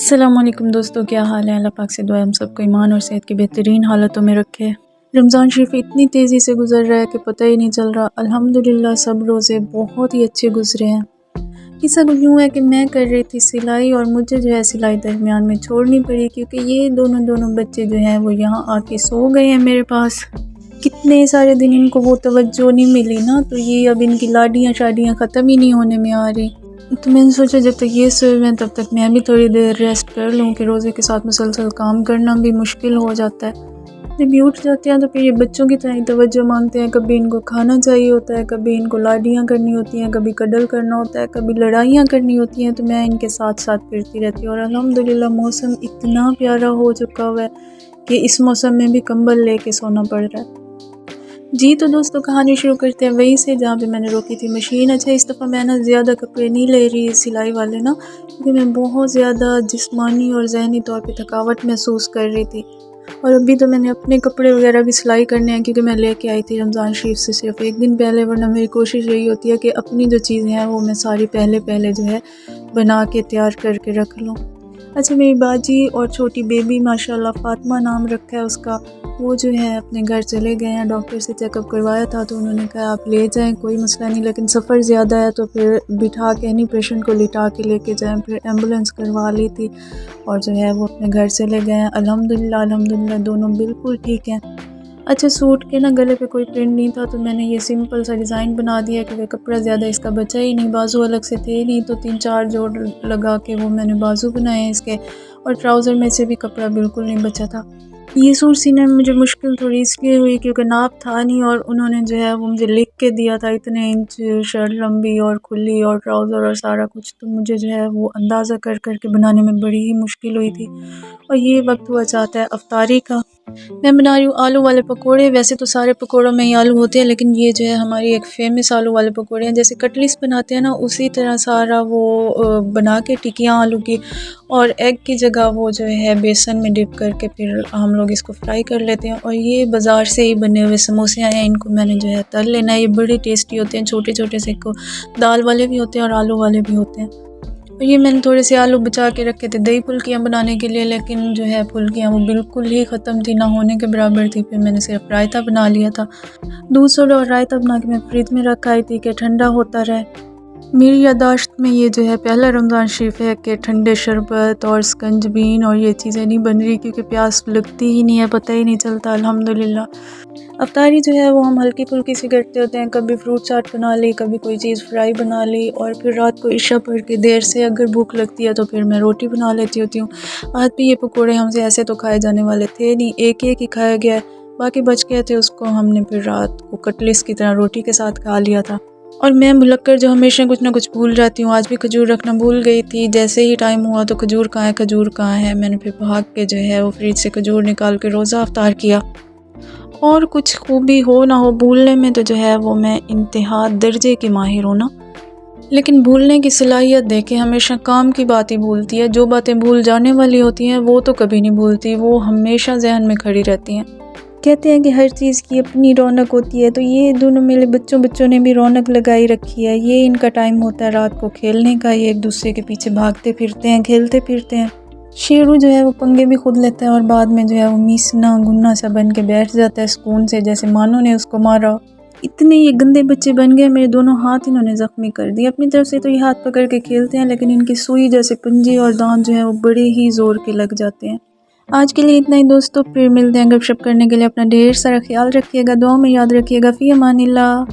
अस्सलामुअलैकुम दोस्तों, क्या हाल है। अल्लाह पाक से दुआ है हम सबको ईमान और सेहत की बेहतरीन हालतों में रखे। रमज़ान शरीफ इतनी तेज़ी से गुजर रहा है कि पता ही नहीं चल रहा। अल्हम्दुलिल्लाह सब रोज़े बहुत ही अच्छे गुजरे हैं। किस्सा कुछ यूँ है कि मैं कर रही थी सिलाई और मुझे जो है सिलाई दरमियान में छोड़नी पड़ी क्योंकि ये दोनों बच्चे जो हैं वो यहाँ आके सो गए हैं मेरे पास। कितने सारे दिन इनको वो तवज्जो नहीं मिली ना, तो ये अब इनकी लाडियाँ शादियाँ ख़त्म ही नहीं होने में आ रही। तो मैंने सोचा जब तक ये सोए हैं तब तक मैं भी थोड़ी देर रेस्ट कर लूँ कि रोज़े के साथ मुसलसल काम करना भी मुश्किल हो जाता है। जब ये उठ जाते हैं तो फिर ये बच्चों की तरह ही तवज्जो मांगते हैं। कभी इनको खाना चाहिए होता है, कभी इनको लाडियाँ करनी होती हैं, कभी कडल करना होता है, कभी लड़ाइयाँ करनी होती हैं। तो मैं इनके साथ साथ फिरती रहती हूँ और अल्हम्दुलिल्लाह मौसम इतना प्यारा हो चुका हुआ है कि इस मौसम में भी कंबल लेके सोना पड़ रहा है। जी तो दोस्तों, कहानी शुरू करते हैं वहीं से जहाँ पे मैंने रोकी थी मशीन। अच्छा, इस दफ़ा मैं ना ज़्यादा कपड़े नहीं ले रही सिलाई वाले ना, क्योंकि मैं बहुत ज़्यादा जिस्मानी और ज़हनी तौर पे थकावट महसूस कर रही थी। और अभी तो मैंने अपने कपड़े वगैरह भी सिलाई करने हैं क्योंकि मैं लेके आई थी रमज़ान शरीफ से सिर्फ एक दिन पहले, वरना मेरी कोशिश यही होती है कि अपनी जो चीज़ें हैं वो मैं सारी पहले जो है बना के तैयार करके रख लूँ। अच्छा, मेरी बाजी और छोटी बेबी माशाल्लाह फ़ातिमा नाम रखा है उसका, वो जो है अपने घर चले गए हैं। डॉक्टर से चेकअप करवाया था तो उन्होंने कहा आप ले जाएं, कोई मसला नहीं, लेकिन सफ़र ज़्यादा है तो फिर बिठा के नहीं, पेशेंट को लिटा के लेके जाएं। फिर एम्बुलेंस करवा ली थी और जो है वो अपने घर चले गए हैं। अल्हम्दुलिल्लाह दोनों बिल्कुल ठीक हैं। अच्छा, सूट के ना गले पे कोई प्रिंट नहीं था तो मैंने ये सिंपल सा डिज़ाइन बना दिया क्योंकि कपड़ा ज़्यादा इसका बचा ही नहीं, बाजू अलग से थे नहीं, तो 3-4 जोड़ लगा के वो मैंने बाजू बनाए हैं इसके। और ट्राउज़र में से भी कपड़ा बिल्कुल नहीं बचा था। ये सूट सीने में मुझे मुश्किल थोड़ी इसलिए हुई क्योंकि नाप था नहीं और उन्होंने जो है वो मुझे लिख के दिया था इतने इंच शर्ट लंबी और खुली और ट्राउज़र और सारा कुछ, तो मुझे जो है वो अंदाज़ा कर के बनाने में बड़ी ही मुश्किल हुई थी। और ये वक्त हुआ चाहता है अफ्तारी का। मैं बना रही हूँ आलू वाले पकोड़े। वैसे तो सारे पकोड़ों में ही आलू होते हैं, लेकिन ये जो है हमारी एक फेमस आलू वाले पकोड़े हैं। जैसे कटलिस बनाते हैं ना, उसी तरह सारा वो बना के टिकियाँ आलू की, और एग की जगह वो जो है बेसन में डिप करके फिर हम लोग इसको फ्राई कर लेते हैं। और ये बाज़ार से ही बने हुए समोसे आए हैं, इनको मैंने जो है तल लेना है। ये बड़े टेस्टी होते हैं, छोटे छोटे से को दाल वाले भी होते हैं और आलू वाले भी होते हैं। और ये मैंने थोड़े से आलू बचा के रखे थे दही फुल्कियाँ बनाने के लिए, लेकिन जो है फुल्कियाँ वो बिल्कुल ही ख़त्म थी, ना होने के बराबर थी। फिर मैंने सिर्फ रायता बना लिया था। दूध सोडा और रायता बना के मैं फ्रिज में रखा आई थी कि ठंडा होता रहे। मेरी यादाश्त में ये जो है पहला रमज़ान शरीफ है कि ठंडे शरबत और स्कंजबीन और ये चीज़ें नहीं बन रही क्योंकि प्यास लगती ही नहीं है, पता ही नहीं चलता। अल्हम्दुलिल्लाह अफ्तारी जो है वो हम हल्की फुल्की सी करते होते हैं। कभी फ्रूट चाट बना ली, कभी कोई चीज़ फ्राई बना ली, और फिर रात को इशा पढ़ के देर से अगर भूख लगती है तो फिर मैं रोटी बना लेती होती हूँ। आज भी ये पकोड़े हमसे ऐसे तो खाए जाने वाले थे नहीं, एक ही खाया गया, बाकी बच गए थे, उसको हमने फिर रात को कटलेस की तरह रोटी के साथ खा लिया था। और मैं भुलक्कर जो हमेशा कुछ ना कुछ भूल जाती हूँ, आज भी खजूर रखना भूल गई थी। जैसे ही टाइम हुआ तो खजूर कहाँ है, मैंने फिर भाग के जो है वो फ्रिज से खजूर निकाल के रोज़ा अफ्तार किया। और कुछ खूबी हो ना हो भूलने में तो जो है वो मैं इंतहा दर्जे की माहिर हूँ ना, लेकिन भूलने की सलाहियत देखे हमेशा काम की बात ही भूलती है। जो बातें भूल जाने वाली होती हैं वो तो कभी नहीं भूलती, वो हमेशा जहन में खड़ी रहती हैं। कहते हैं कि हर चीज़ की अपनी रौनक होती है, तो ये दोनों मेरे बच्चों ने भी रौनक लगाई रखी है। ये इनका टाइम होता है रात को खेलने का, ये एक दूसरे के पीछे भागते फिरते हैं, खेलते फिरते हैं। शेरू जो है वो पंगे भी खुद लेता है और बाद में जो है वो मीसना गुन्ना सा बन के बैठ जाता है सुकून से, जैसे मानो ने उसको मारा। इतने ये गंदे बच्चे बन गए, मेरे दोनों हाथ इन्होंने ज़ख्मी कर दिए। अपनी तरफ से तो ये हाथ पकड़ के खेलते हैं, लेकिन इनकी सुई जैसे पंजे और दांत जो है वो बड़े ही ज़ोर के लग जाते हैं। आज के लिए इतना ही दोस्तों, फिर मिलते हैं गपशप करने के लिए। अपना ढेर सारा ख्याल रखिएगा, दुआ में याद रखिएगा। फ़ी अमानिल्लाह।